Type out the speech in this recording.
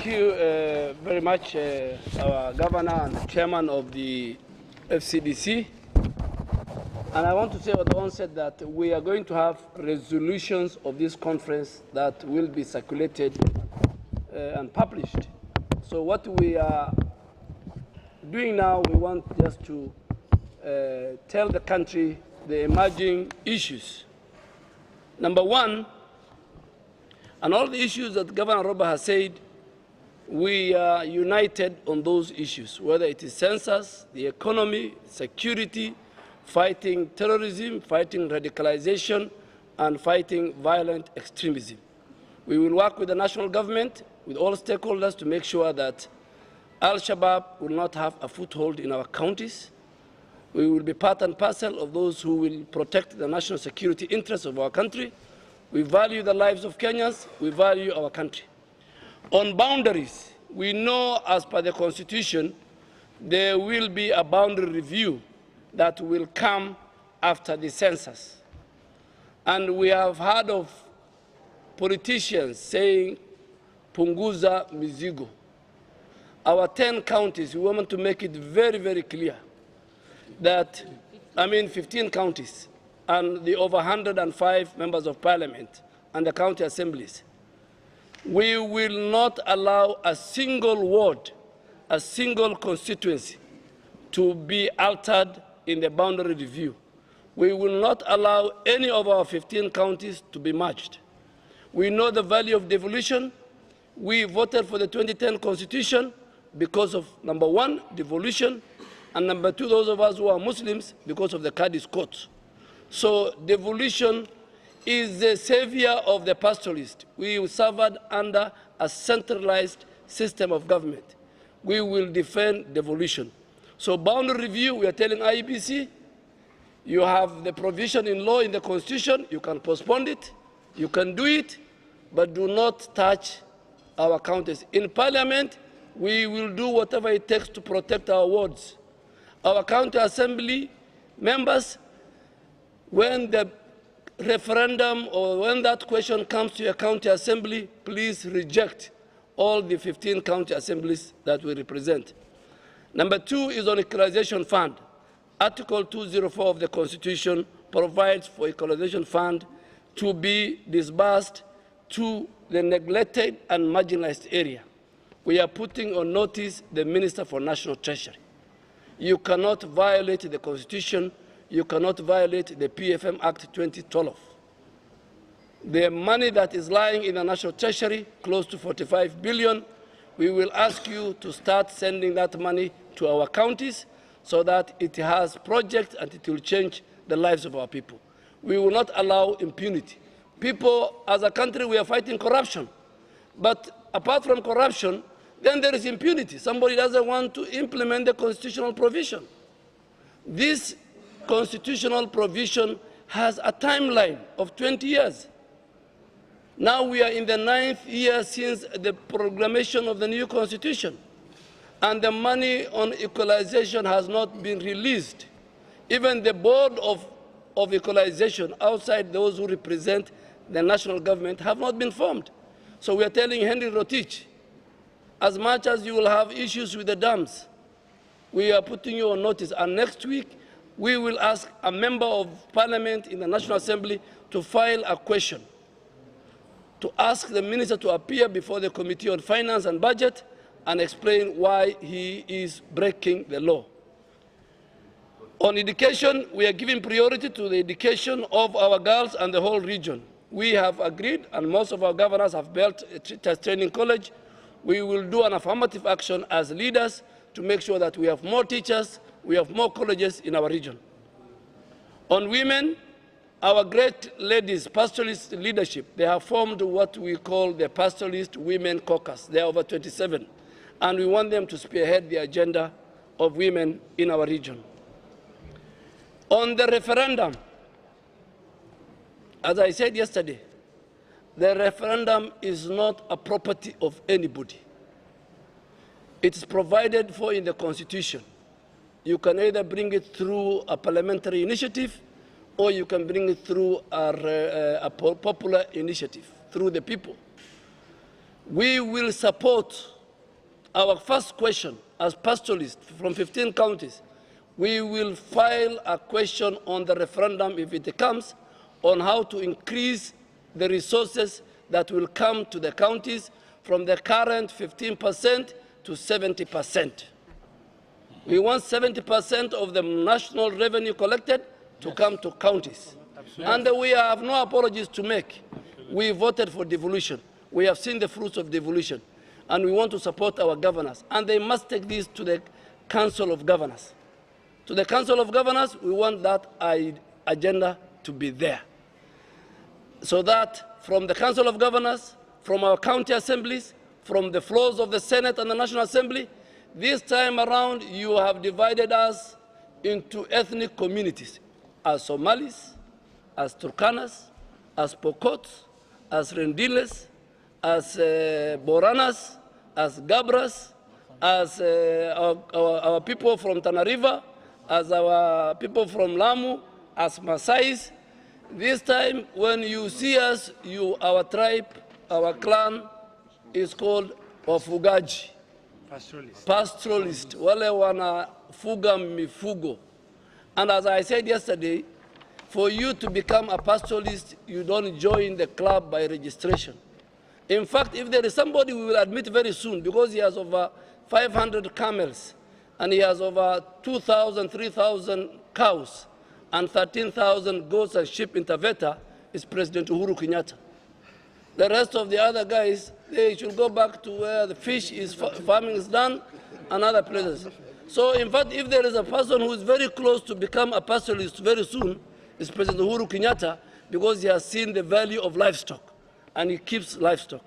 Thank you very much, our governor and chairman of the FCDC. And I want to say at the onset that we are going to have resolutions of this conference that will be circulated and published. So what we are doing now, we want just to tell the country the emerging issues. Number one, and all the issues that Governor Roba has said, we are united on those issues, whether it is census, the economy, security, fighting terrorism, fighting radicalization, and fighting violent extremism. We will work with the national government, with all stakeholders, to make sure that Al-Shabaab will not have a foothold in our counties. We will be part and parcel of those who will protect the national security interests of our country. We value the lives of Kenyans. We value our country. On boundaries, we know as per the Constitution, there will be a boundary review that will come after the census. And we have heard of politicians saying, punguza mizigo. Our 10 counties, we want to make it very, very clear that, 15 counties, and the over 105 members of parliament and the county assemblies, we will not allow a single ward, a single constituency to be altered in the boundary review. We will not allow any of our 15 counties to be merged. We know the value of devolution. We voted for the 2010 Constitution because of, number one, devolution, and number two, those of us who are Muslims, because of the Qadi's court. So devolution is the savior of the pastoralist. We suffered under a centralized system of government. We will defend devolution. So boundary review, we are telling IEBC, you have the provision in law in the Constitution, you can postpone it, you can do it, but do not touch our counties. In Parliament, we will do whatever it takes to protect our wards. Our county assembly members, when the referendum or when that question comes to your county assembly, please reject all the 15 county assemblies that we represent. Number two is on equalization fund. Article 204 of the Constitution provides for equalization fund to be disbursed to the neglected and marginalized area. We are putting on notice the Minister for National Treasury. You cannot violate the Constitution. You cannot violate the PFM Act 2012. The money that is lying in the National Treasury, close to 45 billion, we will ask you to start sending that money to our counties so that it has projects and it will change the lives of our people. We will not allow impunity. People, as a country, we are fighting corruption. But apart from corruption, then there is impunity. Somebody doesn't want to implement the constitutional provision. This constitutional provision has a timeline of 20 years. Now we are in the 9th year since the proclamation of the new constitution, and the money on equalization has not been released. Even the board of equalization, outside those who represent the national government, have not been formed. So we are telling Henry Rotich, as much as you will have issues with the dams, we are putting you on notice, and next week we will ask a member of parliament in the National Assembly to file a question, to ask the minister to appear before the Committee on Finance and Budget and explain why he is breaking the law. On education, we are giving priority to the education of our girls and the whole region. We have agreed, and most of our governors have built a teachers training college. We will do an affirmative action as leaders to make sure that we have more teachers, we have more colleges in our region. On women, our great ladies, pastoralist leadership, they have formed what we call the Pastoralist Women Caucus. They are over 27, and we want them to spearhead the agenda of women in our region. On the referendum, as I said yesterday, the referendum is not a property of anybody. It is provided for in the Constitution. You can either bring it through a parliamentary initiative, or you can bring it through a popular initiative, through the people. We will support our first question as pastoralists from 15 counties, we will file a question on the referendum, if it comes, on how to increase the resources that will come to the counties from the current 15% to 70%. We want 70% of the national revenue collected to come to counties. And we have no apologies to make. We voted for devolution. We have seen the fruits of devolution. And we want to support our governors. And they must take this to the Council of Governors. To the Council of Governors, we want that agenda to be there. So that from the Council of Governors, from our county assemblies, from the floors of the Senate and the National Assembly, this time around you have divided us into ethnic communities, as Somalis, as Turkanas, as Pokots, as Rendiles, as Boranas, as Gabras, as our people from Tana River, as our people from Lamu, as Masais. This time, when you see us, our tribe, our clan is called Wafugaji. Pastoralist. Wale wana fuga mifugo. And as I said yesterday, for you to become a pastoralist, you don't join the club by registration. In fact, if there is somebody we will admit very soon, because he has over 500 camels, and he has over 2,000, 3,000 cows, and 13,000 goats and sheep in Taveta, is President Uhuru Kenyatta. The rest of the other guys, they should go back to where the fish is, farming is done, and other places. So, in fact, if there is a person who is very close to become a pastoralist very soon, it's President Uhuru Kenyatta, because he has seen the value of livestock, and he keeps livestock.